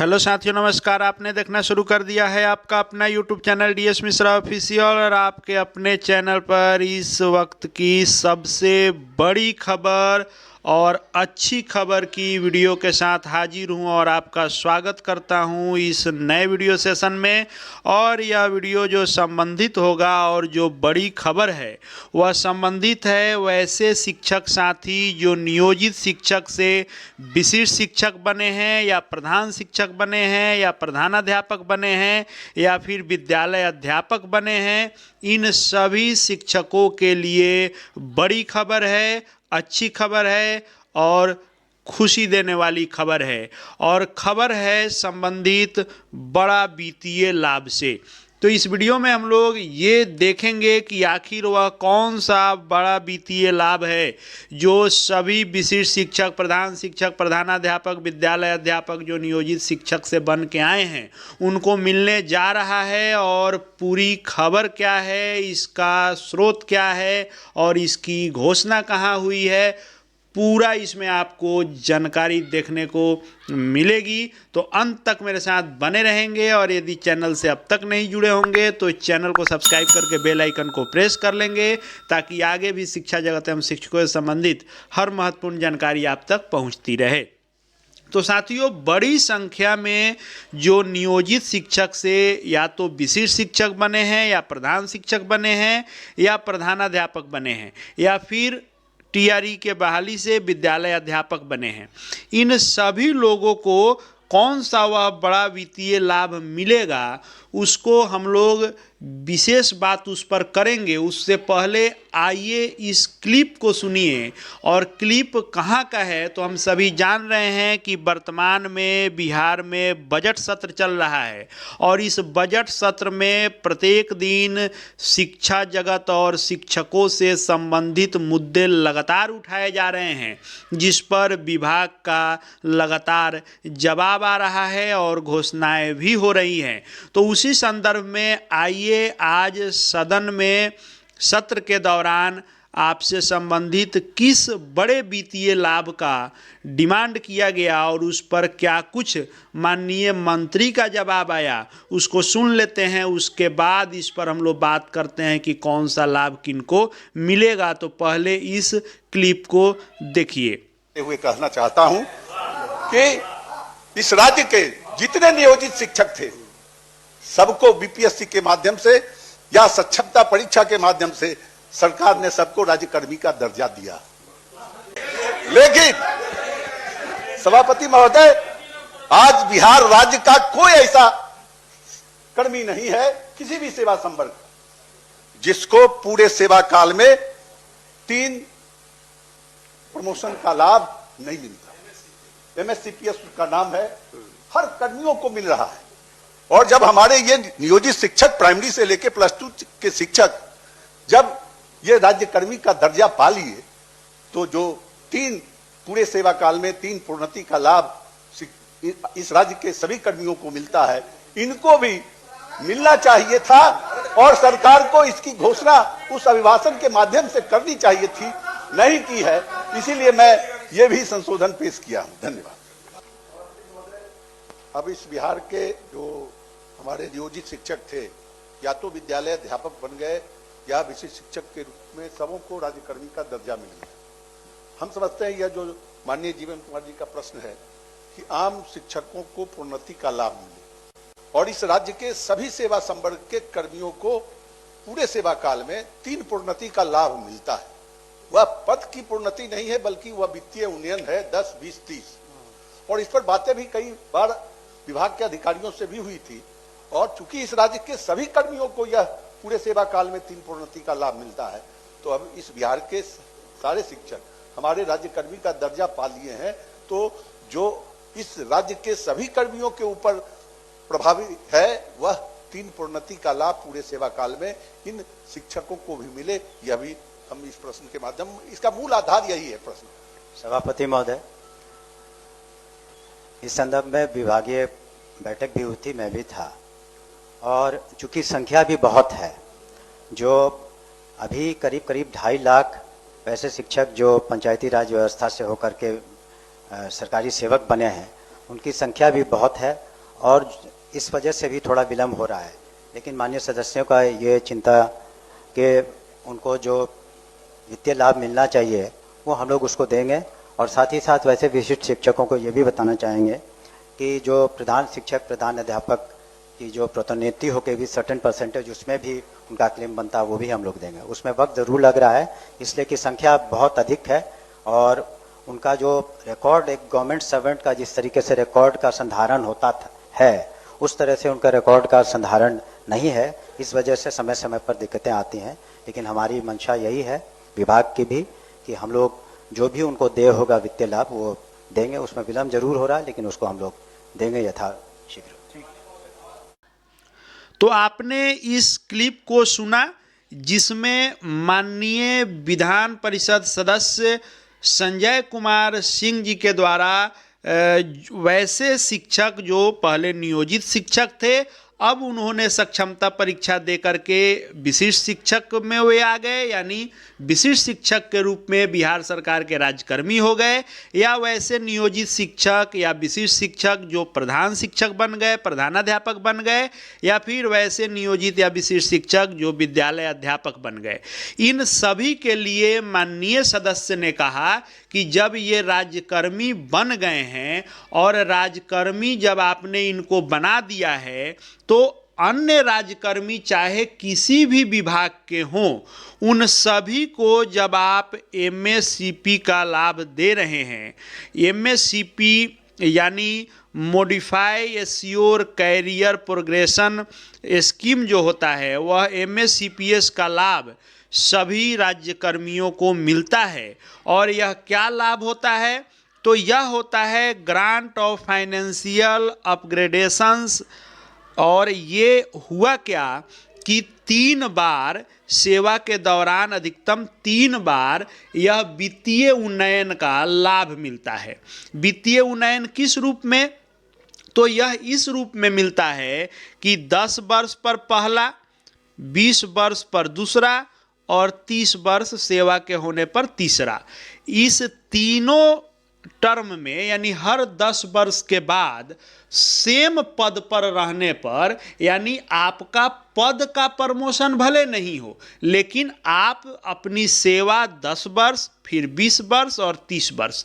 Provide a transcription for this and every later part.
Hello साथियों, नमस्कार। आपने देखना शुरू कर दिया है आपका अपना YouTube channel DS Mishra official और आपके अपने चैनल पर इस वक्त की सबसे बड़ी खबर और अच्छी खबर की वीडियो के साथ हाजिर हूं और आपका स्वागत करता हूं इस नए वीडियो सेशन में। और यह वीडियो जो संबंधित होगा और जो बड़ी खबर है वह संबंधित है वैसे शिक्षक साथी जो नियोजित शिक्षक से विशिष्ट शिक्षक बने हैं या प्रधान शिक्षक बने हैं या प्रधानाध्यापक बने हैं या फिर विद्यालय अध्यापक बने हैं। इन सभी शिक्षकों के लिए बड़ी खबर है, अच्छी खबर है और खुशी देने वाली खबर है। और खबर है संबंधित बड़ा वित्तीय लाभ से। तो इस वीडियो में हम लोग ये देखेंगे कि आखिर वह कौन सा बड़ा वित्तीय लाभ है जो सभी विशिष्ट शिक्षक, प्रधान शिक्षक, प्रधानाध्यापक, विद्यालय अध्यापक जो नियोजित शिक्षक से बन के आए हैं उनको मिलने जा रहा है। और पूरी खबर क्या है, इसका स्रोत क्या है और इसकी घोषणा कहाँ हुई है, पूरा इसमें आपको जानकारी देखने को मिलेगी। तो अंत तक मेरे साथ बने रहेंगे और यदि चैनल से अब तक नहीं जुड़े होंगे तो चैनल को सब्सक्राइब करके बेल आइकन को प्रेस कर लेंगे ताकि आगे भी शिक्षा जगत एवं शिक्षकों से संबंधित हर महत्वपूर्ण जानकारी आप तक पहुंचती रहे। तो साथियों, बड़ी संख्या में जो नियोजित शिक्षक से या तो विशिष्ट शिक्षक बने हैं या प्रधान शिक्षक बने हैं या प्रधानाध्यापक बने हैं या फिर टीआरई के बहाली से विद्यालय अध्यापक बने हैं, इन सभी लोगों को कौन सा वह बड़ा वित्तीय लाभ मिलेगा उसको हम लोग विशेष बात उस पर करेंगे। उससे पहले आइए इस क्लिप को सुनिए। और क्लिप कहाँ का है तो हम सभी जान रहे हैं कि वर्तमान में बिहार में बजट सत्र चल रहा है और इस बजट सत्र में प्रत्येक दिन शिक्षा जगत और शिक्षकों से संबंधित मुद्दे लगातार उठाए जा रहे हैं जिस पर विभाग का लगातार जवाब आ रहा है और घोषणाएं भी हो रही हैं। तो उसी संदर्भ में आइए आज सदन में सत्र के दौरान आपसे संबंधित किस बड़े वित्तीय लाभ का डिमांड किया गया और उस पर क्या कुछ माननीय मंत्री का जवाब आया उसको सुन लेते हैं। उसके बाद इस पर हम लोग बात करते हैं कि कौन सा लाभ किनको मिलेगा। तो पहले इस क्लिप को देखिए। हुए कहना चाहता हूं कि इस राज्य के जितने नियोजित शिक्षक थे सबको बीपीएससी के माध्यम से या सक्षमता परीक्षा के माध्यम से सरकार ने सबको राज्यकर्मी का दर्जा दिया। लेकिन सभापति महोदय, आज बिहार राज्य का कोई ऐसा कर्मी नहीं है किसी भी सेवा संवर्ग जिसको पूरे सेवा काल में 3 प्रमोशन का लाभ नहीं मिलता। एमएससीपीएस का नाम है, हर कर्मियों को मिल रहा है। और जब हमारे ये नियोजित शिक्षक प्राइमरी से लेकर +2 के शिक्षक जब ये राज्यकर्मी का दर्जा पा लिए तो जो 3 पूरे सेवा काल में 3 प्रोन्नति का लाभ इस राज्य के सभी कर्मियों को मिलता है, इनको भी मिलना चाहिए था और सरकार को इसकी घोषणा उस अभिभाषण के माध्यम से करनी चाहिए थी, नहीं की है। इसीलिए मैं ये भी संशोधन पेश किया हूं। धन्यवाद। अब इस बिहार के जो हमारे नियोजित शिक्षक थे या तो विद्यालय अध्यापक बन गए या विशिष्ट शिक्षक के रूप में सबों को राज्यकर्मी का दर्जा मिल गया। हम समझते हैं यह जो माननीय जीवन कुमार जी का प्रश्न है कि आम शिक्षकों को प्रोन्नति का लाभ मिले और इस राज्य के सभी सेवा संवर्ग के कर्मियों को पूरे सेवा काल में 3 प्रोन्नति का लाभ मिलता है। वह पद की प्रोन्नति नहीं है बल्कि वह वित्तीय उन्नयन है 10, 20, 30। और इस पर बातें भी कई बार विभाग के अधिकारियों से भी हुई थी। और चूंकि इस राज्य के सभी कर्मियों को यह पूरे सेवा काल में 3 प्रोन्नति का लाभ मिलता है तो अब इस बिहार के सारे शिक्षक हमारे राज्यकर्मी का दर्जा पा लिए हैं। तो जो इस राज्य के सभी कर्मियों के ऊपर प्रभावी है वह 3 प्रोन्नति का लाभ पूरे सेवा काल में इन शिक्षकों को भी मिले। यह भी हम इस प्रश्न के माध्यम, इसका मूल आधार यही है प्रश्न। सभापति महोदय, इस संदर्भ में विभागीय बैठक भी हुई थी, मैं भी था। और चूंकि संख्या भी बहुत है, जो अभी करीब 2.5 लाख वैसे शिक्षक जो पंचायती राज व्यवस्था से होकर के सरकारी सेवक बने हैं, उनकी संख्या भी बहुत है और इस वजह से भी थोड़ा विलम्ब हो रहा है। लेकिन माननीय सदस्यों का ये चिंता कि उनको जो वित्तीय लाभ मिलना चाहिए वो हम लोग उसको देंगे। और साथ ही साथ वैसे विशिष्ट शिक्षकों को ये भी बताना चाहेंगे कि जो प्रधान शिक्षक प्रधान अध्यापक की जो प्रोन्नति होकर भी सर्टेन परसेंटेज उसमें भी उनका क्लेम बनता है वो भी हम लोग देंगे। उसमें वक्त ज़रूर लग रहा है इसलिए कि संख्या बहुत अधिक है और उनका जो रिकॉर्ड एक गवर्नमेंट सर्वेंट का जिस तरीके से रिकॉर्ड का संधारण होता है उस तरह से उनका रिकॉर्ड का संधारण नहीं है। इस वजह से समय समय पर दिक्कतें आती हैं। लेकिन हमारी मंशा यही है विभाग की भी कि हम लोग जो भी उनको दे होगा वित्तीय लाभ वो देंगे। उसमें विलम्ब जरूर हो रहा है लेकिन उसको हम लोग देंगे यथाशीघ्र। तो आपने इस क्लिप को सुना जिसमें माननीय विधान परिषद सदस्य संजय कुमार सिंह जी के द्वारा वैसे शिक्षक जो पहले नियोजित शिक्षक थे अब उन्होंने सक्षमता परीक्षा दे करके विशिष्ट शिक्षक में वे आ गए, यानी विशिष्ट शिक्षक के रूप में बिहार सरकार के राज्यकर्मी हो गए, या वैसे नियोजित शिक्षक या विशिष्ट शिक्षक जो प्रधान शिक्षक बन गए, प्रधानाध्यापक बन गए, या फिर वैसे नियोजित या विशिष्ट शिक्षक जो विद्यालय अध्यापक बन गए। इन सभी के लिए माननीय सदस्य ने कहा कि जब ये राज्यकर्मी बन गए हैं और राज्यकर्मी जब आपने इनको बना दिया है तो अन्य राज्यकर्मी चाहे किसी भी विभाग के हों उन सभी को जब आप एमएससीपी का लाभ दे रहे हैं, एमएससीपी यानी modify assure career progression scheme जो होता है वह एमएससीपीएस का लाभ सभी राज्यकर्मियों को मिलता है। और यह क्या लाभ होता है? तो यह होता है ग्रांट ऑफ फाइनेंशियल अपग्रेडेशंस। और ये हुआ क्या कि 3 बार सेवा के दौरान अधिकतम 3 बार यह वित्तीय उन्नयन का लाभ मिलता है। वित्तीय उन्नयन किस रूप में? तो यह इस रूप में मिलता है कि 10 वर्ष पर पहला, 20 वर्ष पर दूसरा और 30 वर्ष सेवा के होने पर तीसरा। इस तीनों टर्म में यानी हर 10 वर्ष के बाद सेम पद पर रहने पर, यानी आपका पद का प्रमोशन भले नहीं हो लेकिन आप अपनी सेवा 10 वर्ष फिर 20 वर्ष और 30 वर्ष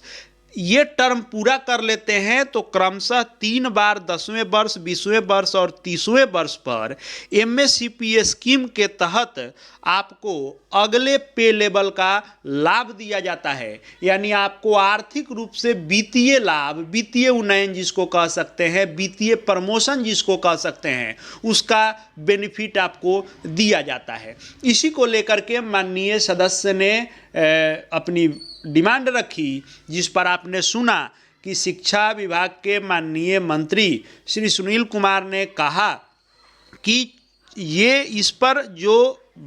ये टर्म पूरा कर लेते हैं तो क्रमशः 3 बार 10वें वर्ष, 20वें वर्ष और 30वें वर्ष पर एमएससीपीएस स्कीम के तहत आपको अगले पे लेवल का लाभ दिया जाता है। यानी आपको आर्थिक रूप से वित्तीय लाभ, वित्तीय उन्नयन जिसको कह सकते हैं, वित्तीय प्रमोशन जिसको कह सकते हैं, उसका बेनिफिट आपको दिया जाता है। इसी को लेकर के माननीय सदस्य ने अपनी डिमांड रखी जिस पर आपने सुना कि शिक्षा विभाग के माननीय मंत्री श्री सुनील कुमार ने कहा कि ये इस पर जो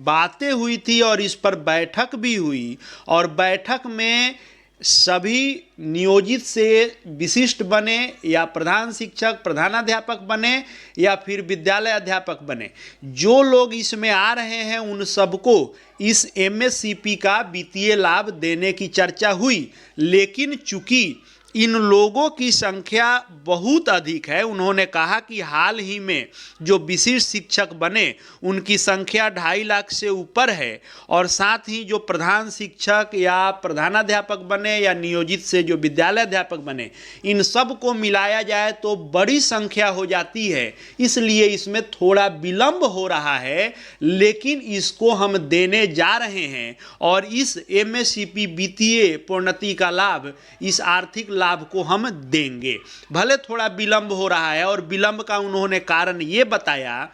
बातें हुई थी और इस पर बैठक भी हुई और बैठक में सभी नियोजित से विशिष्ट बने या प्रधान शिक्षक प्रधानाध्यापक बने या फिर विद्यालय अध्यापक बने, जो लोग इसमें आ रहे हैं उन सबको इस एमएससीपी का वित्तीय लाभ देने की चर्चा हुई। लेकिन चूंकि इन लोगों की संख्या बहुत अधिक है, उन्होंने कहा कि हाल ही में जो विशिष्ट शिक्षक बने उनकी संख्या 2.5 लाख से ऊपर है और साथ ही जो प्रधान शिक्षक या प्रधानाध्यापक बने या नियोजित से जो विद्यालय अध्यापक बने, इन सब को मिलाया जाए तो बड़ी संख्या हो जाती है। इसलिए इसमें थोड़ा विलंब हो रहा है लेकिन इसको हम देने जा रहे हैं और इस एमएससीपी वित्तीय प्रोन्नति का लाभ, इस आर्थिक लाभ को हम देंगे। भले थोड़ा विलंब हो रहा है और विलंब का उन्होंने कारण ये बताया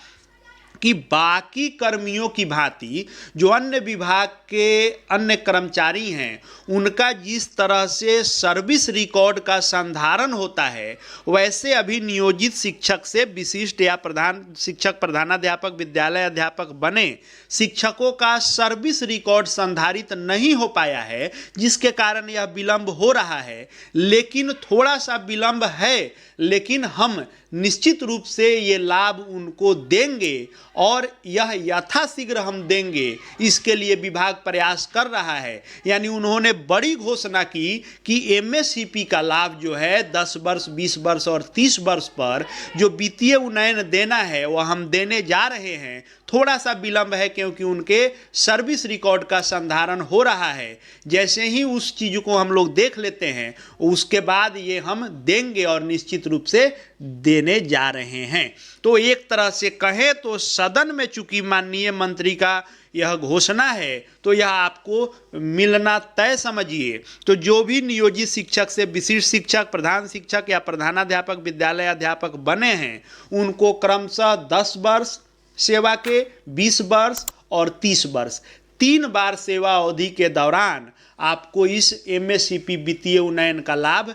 कि बाकी कर्मियों की भांति जो अन्य विभाग के अन्य कर्मचारी हैं उनका जिस तरह से सर्विस रिकॉर्ड का संधारण होता है वैसे अभी नियोजित शिक्षक से विशिष्ट या प्रधान शिक्षक प्रधानाध्यापक विद्यालय अध्यापक बने शिक्षकों का सर्विस रिकॉर्ड संधारित नहीं हो पाया है, जिसके कारण यह विलंब हो रहा है। लेकिन थोड़ा सा विलंब है लेकिन हम निश्चित रूप से ये लाभ उनको देंगे और यह यथाशीघ्र हम देंगे, इसके लिए विभाग प्रयास कर रहा है। यानी उन्होंने बड़ी घोषणा की कि एमएससीपी का लाभ जो है 10 वर्ष, 20 वर्ष और 30 वर्ष पर जो वित्तीय उन्नयन देना है वह हम देने जा रहे हैं। थोड़ा सा विलंब है क्योंकि उनके सर्विस रिकॉर्ड का संधारण हो रहा है। जैसे ही उस चीज़ को हम लोग देख लेते हैं उसके बाद ये हम देंगे और निश्चित रूप से देने जा रहे हैं। तो एक तरह से कहें तो सदन में चूंकि माननीय मंत्री का यह घोषणा है तो यह आपको मिलना तय समझिए। तो जो भी नियोजित शिक्षक से विशिष्ट शिक्षक, प्रधान शिक्षक या प्रधानाध्यापक, विद्यालय अध्यापक बने हैं उनको क्रमशः 10 वर्ष सेवा के, 20 वर्ष और 30 वर्ष 3 बार सेवा अवधि के दौरान आपको इस एमएससीपी वित्तीय उन्नयन का लाभ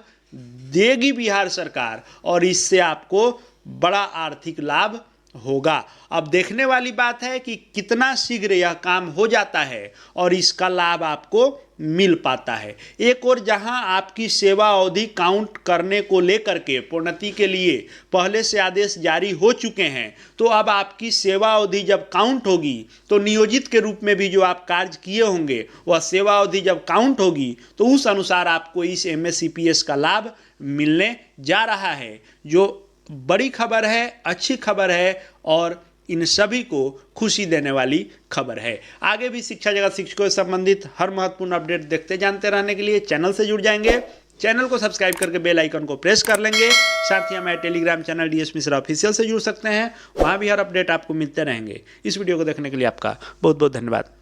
देगी बिहार सरकार और इससे आपको बड़ा आर्थिक लाभ होगा। अब देखने वाली बात है कि कितना शीघ्र यह काम हो जाता है और इसका लाभ आपको मिल पाता है। एक और जहां आपकी सेवा अवधि काउंट करने को लेकर के प्रोन्नति के लिए पहले से आदेश जारी हो चुके हैं, तो अब आपकी सेवा अवधि जब काउंट होगी तो नियोजित के रूप में भी जो आप कार्य किए होंगे वह सेवा अवधि जब काउंट होगी तो उस अनुसार आपको इस एमएससीपीएस का लाभ मिलने जा रहा है, जो बड़ी खबर है, अच्छी खबर है और इन सभी को खुशी देने वाली खबर है। आगे भी शिक्षा जगत शिक्षकों से संबंधित हर महत्वपूर्ण अपडेट देखते जानते रहने के लिए चैनल से जुड़ जाएंगे। चैनल को सब्सक्राइब करके बेल आइकन को प्रेस कर लेंगे। साथ ही हमारे Telegram channel DS Mishra official से जुड़ सकते हैं, वहाँ भी हर अपडेट आपको मिलते रहेंगे। इस वीडियो को देखने के लिए आपका बहुत बहुत धन्यवाद।